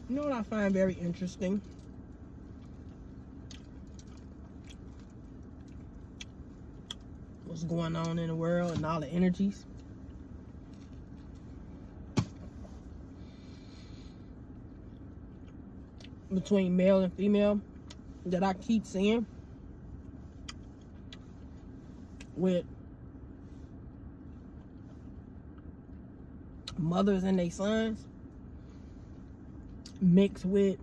You know what I find very interesting? What's going on in the world and all the energies. Between male and female that I keep seeing with mothers and their sons mixed with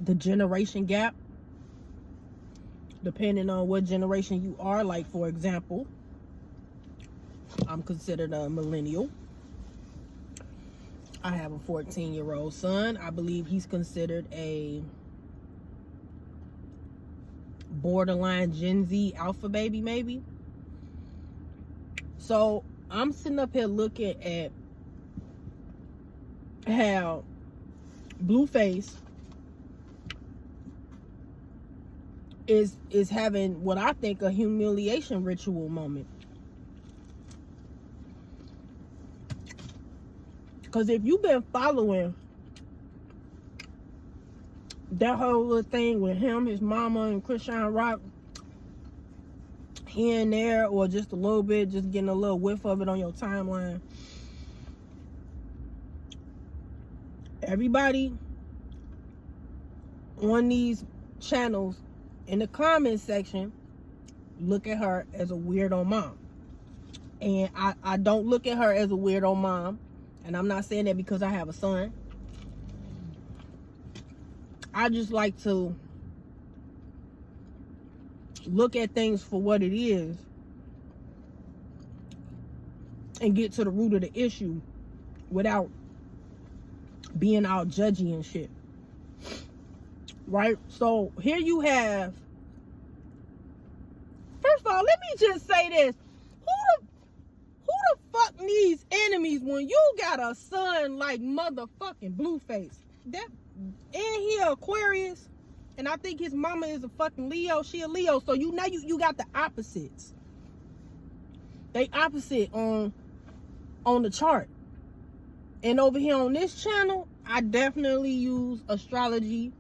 the generation gap, depending on what generation you are. Like, for example, I'm considered a millennial. I have a 14-year-old son. I believe he's considered a borderline Gen Z alpha baby, maybe. So I'm sitting up here looking at how Blueface is having what I think a humiliation ritual moment. Because if you've been following that whole little thing with him, his mama, and Christian Rock here and there, or just a little bit, just getting a little whiff of it on your timeline, everybody on these channels in the comment section look at her as a weirdo mom. And I don't look at her as a weirdo mom. And I'm not saying that because I have a son. I just like to look at things for what it is and get to the root of the issue without being all judgy and shit. Right? So here you have, first of all, let me just say this. Who the fuck needs enemies when you got a son like motherfucking Blueface? That in here Aquarius, and I think his mama is a fucking Leo. She a Leo, so you got the opposites. They opposite on the chart. And over here on this channel, I definitely use astrology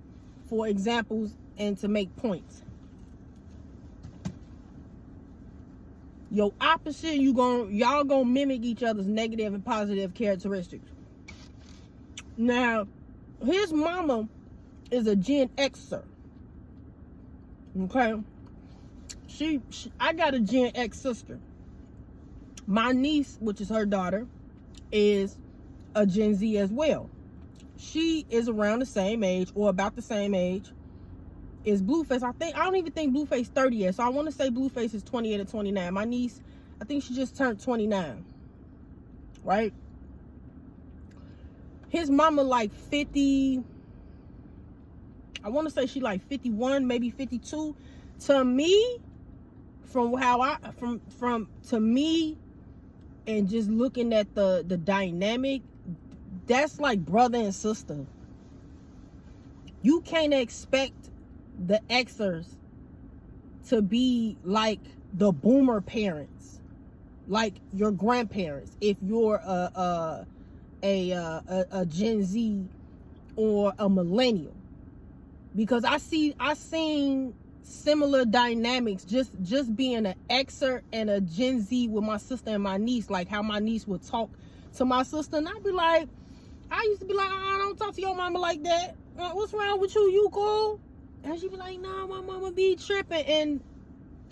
for examples and to make points. Your opposite, y'all gonna mimic each other's negative and positive characteristics. Now, his mama is a Gen Xer. Okay? I got a Gen X sister. My niece, which is her daughter, is a Gen Z as well. She is around the same age, or about the same age, is Blueface. I don't even think Blueface 30 yet. So I want to say Blueface is 28 or 29. My niece, I think she just turned 29. Right? His mama like 50. I want to say she like 51, maybe 52. To me, to me, and just looking at the dynamic, that's like brother and sister. You can't expect the Xers to be like the boomer parents, like your grandparents, if you're a Gen Z or a millennial, because I seen similar dynamics just being an Xer and a Gen Z with my sister and my niece, like how my niece would talk to my sister, and I used to be like, I don't talk to your mama like that. What's wrong with you? You cool? And she'd be like, nah, my mama be tripping. And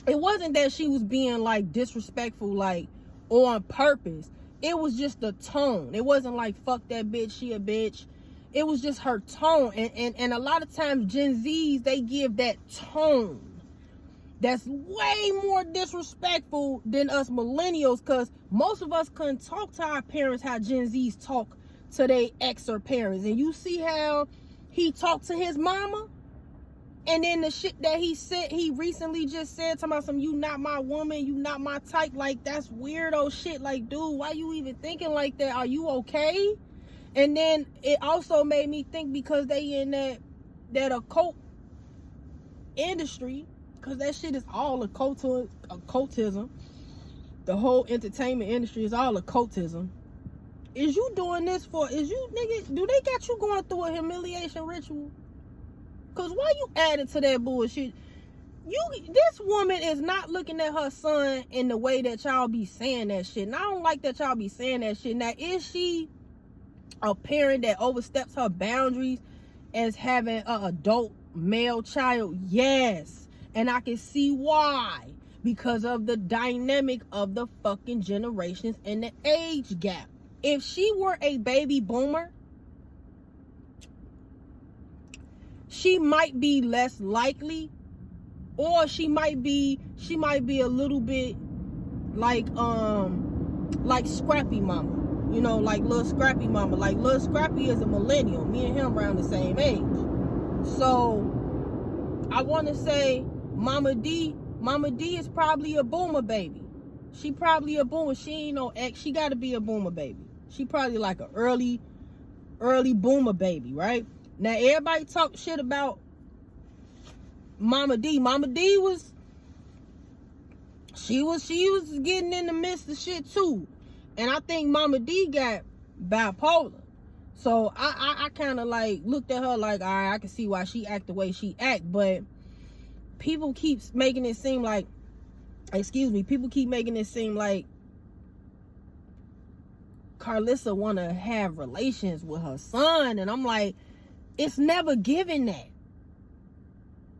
it wasn't that she was being like disrespectful, like on purpose. It was just the tone. It wasn't like, fuck that bitch, she a bitch. It was just her tone. And a lot of times Gen Zs, they give that tone that's way more disrespectful than us millennials, because most of us couldn't talk to our parents how Gen Zs talk to their Xer parents. And you see how he talked to his mama? And then the shit that he said, he recently just said to myself, you not my woman, you not my type. Like, that's weirdo shit. Like, dude, why you even thinking like that? Are you okay? And then it also made me think, because they in that occult industry, because that shit is all occultism. The whole entertainment industry is all occultism. is you doing this for, is you, nigga, do they got you going through a humiliation ritual? Because why you adding to that bullshit? This woman is not looking at her son in the way that y'all be saying that shit. And I don't like that y'all be saying that shit. Now, is she a parent that oversteps her boundaries as having an adult male child? Yes. And I can see why. Because of the dynamic of the fucking generations and the age gap. If she were a baby boomer, she might be less likely, or she might be a little bit like Scrappy Mama. You know, like little Scrappy Mama. Like little Scrappy is a millennial. Me and him around the same age. So I want to say Mama D is probably a boomer baby. She probably a boomer. She ain't no ex. She got to be a boomer baby. She probably like an early boomer baby, right? Now everybody talk shit about Mama D. Mama D was getting in the midst of shit too. And I think Mama D got bipolar. So I kind of like looked at her like, all right, I can see why she act the way she act. But people keep making it seem like, people keep making it seem like Carlissa want to have relations with her son. And I'm like, it's never given that.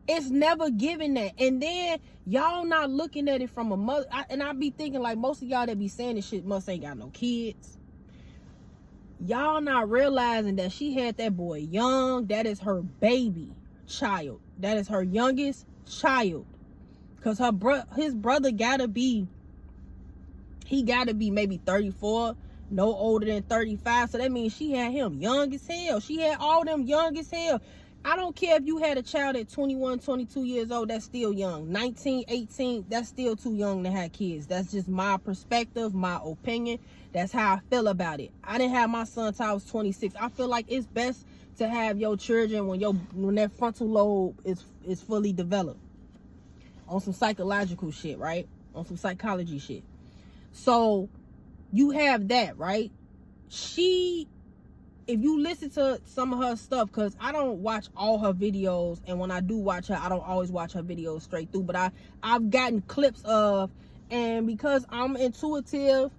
It's never given that. And then y'all not looking at it from a mother. And I be thinking like most of y'all that be saying this shit must ain't got no kids. Y'all not realizing that she had that boy young. That is her baby child. That is her youngest child. Because his brother gotta be maybe 34, no older than 35. So that means she had him young as hell. She had all them young as hell. I don't care if you had a child at 21, 22 years old, that's still young. 19, 18, that's still too young to have kids. That's just my perspective, my opinion. That's how I feel about it. I didn't have my son until I was 26. I feel like it's best to have your children when that frontal lobe is fully developed. On some psychological shit, right? On some psychology shit. So you have that, right? If you listen to some of her stuff, because I don't watch all her videos, and when I do watch her, I don't always watch her videos straight through, but I've gotten clips of, and because I'm intuitive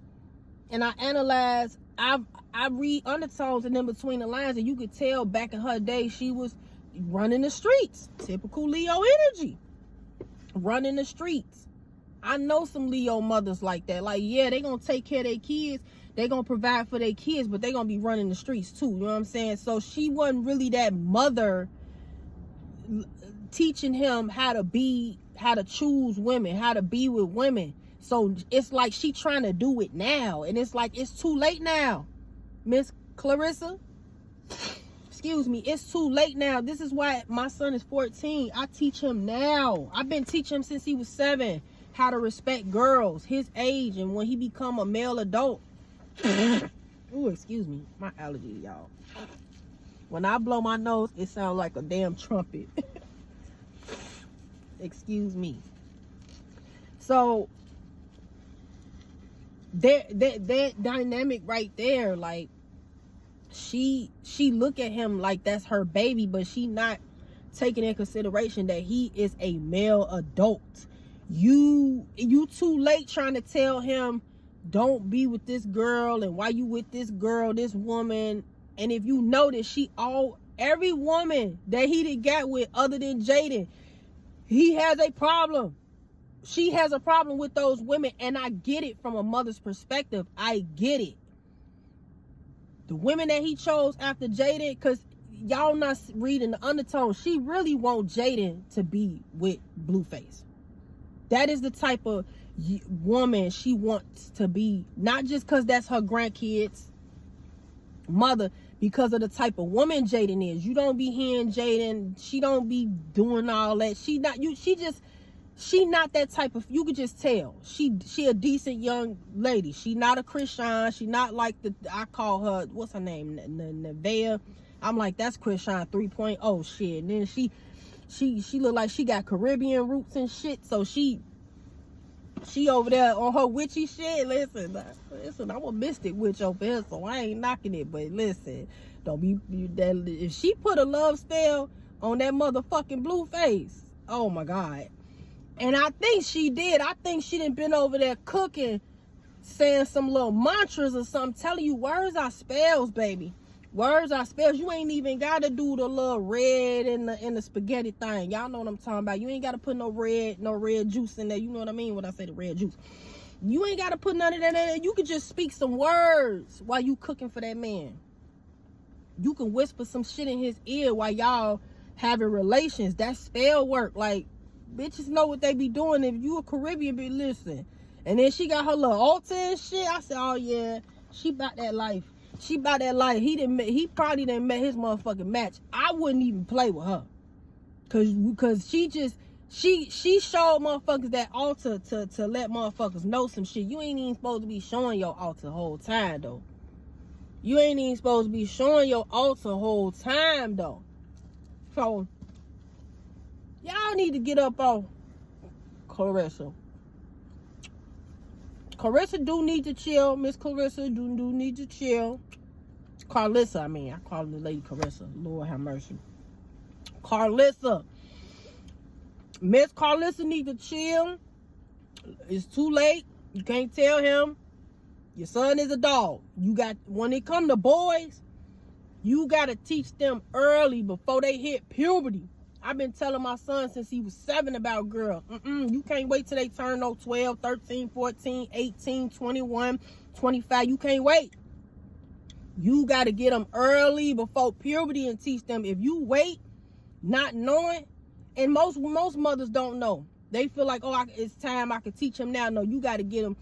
and I analyze, I read undertones and in between the lines, and you could tell back in her day she was running the streets. Typical Leo energy. Running the streets. I know some Leo mothers like that. Like, yeah, they gonna take care of their kids. They gonna provide for their kids, but they gonna be running the streets too. You know what I'm saying? So she wasn't really that mother teaching him how to choose women, how to be with women. So it's like she trying to do it now. And it's like, it's too late now, Miss Clarissa. Excuse me, it's too late now. This is why my son is 14. I teach him now. I've been teaching him since he was 7 how to respect girls his age, and when he become a male adult. Ooh, excuse me, my allergy, y'all. When I blow my nose, it sounds like a damn trumpet. Excuse me. So that dynamic right there, like she look at him like that's her baby, but she not taking in consideration that he is a male adult. You too late trying to tell him don't be with this girl, and why you with this girl, this woman. And if you notice, every woman that he done got with other than Jaden, he has a problem. She has a problem with those women, and I get it from a mother's perspective. I get it. The women that he chose after Jaden, because y'all not reading the undertone, she really wants Jaden to be with Blueface. That is the type of woman she wants to be, not just because that's her grandkids' mother, because of the type of woman Jaden is. You don't be hearing Jaden, she don't be doing all that. She not that type of, you could just tell. She a decent young lady. She not a Christian. She not like I call her, what's her name? Nevea. I'm like, that's Christian 3.0 shit. And then she look like she got Caribbean roots and shit. So she She over there on her witchy shit. Listen, I'm a mystic witch over here, so I ain't knocking it. But listen, don't be that. If she put a love spell on that motherfucking blue face, oh my God. And I think she did. I think she done been over there cooking, saying some little mantras or something, telling you words are spells, baby. Words are spells. You ain't even gotta do the little red in the spaghetti thing. Y'all know what I'm talking about. You ain't gotta put no red juice in there. You know what I mean when I say the red juice. You ain't gotta put none of that in there. You can just speak some words while you cooking for that man. You can whisper some shit in his ear while y'all having relations. That's spell work. Like, bitches know what they be doing. If you a Caribbean, be listen. And then she got her little altar and shit. I said, oh yeah, she about that life. She about that life. He probably didn't met his motherfucking match. I wouldn't even play with her. Cause she showed motherfuckers that altar to let motherfuckers know some shit. You ain't even supposed to be showing your altar the whole time though. You ain't even supposed to be showing your altar the whole time though. So y'all need to get up on Clarissa. Clarissa do need to chill. Miss Clarissa do need to chill. Carlissa, I mean, I call the lady Clarissa. Lord have mercy. Carlissa. Miss Carlissa need to chill. It's too late. You can't tell him. Your son is a dog. When it come to boys, you got to teach them early before they hit puberty. I've been telling my son since he was 7 about girls. You can't wait till they turn 12, 13, 14, 18, 21, 25. You can't wait. You got to get them early before puberty and teach them. If you wait, not knowing, and most mothers don't know. They feel like, oh, it's time, I can teach them now. No, you got to get them.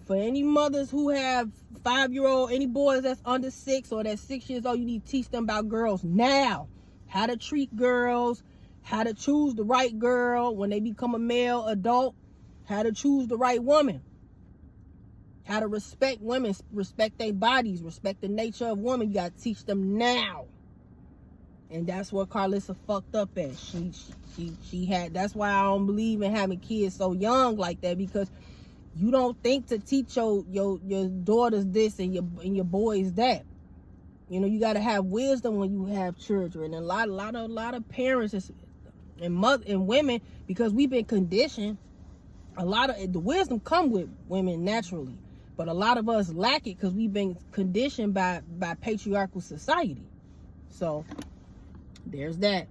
For any mothers who have 5-year-old, any boys that's under 6 or that's 6 years old, you need to teach them about girls now. How to treat girls, how to choose the right girl when they become a male adult, how to choose the right woman, how to respect women, respect their bodies, respect the nature of women. You got to teach them now. And that's what Carlissa fucked up at. She had, that's why I don't believe in having kids so young like that, because you don't think to teach your daughters this and your boys that. You know, you got to have wisdom when you have children. And a lot of parents and women, because we've been conditioned, a lot of the wisdom come with women naturally, but a lot of us lack it because we've been conditioned by patriarchal society. So there's that.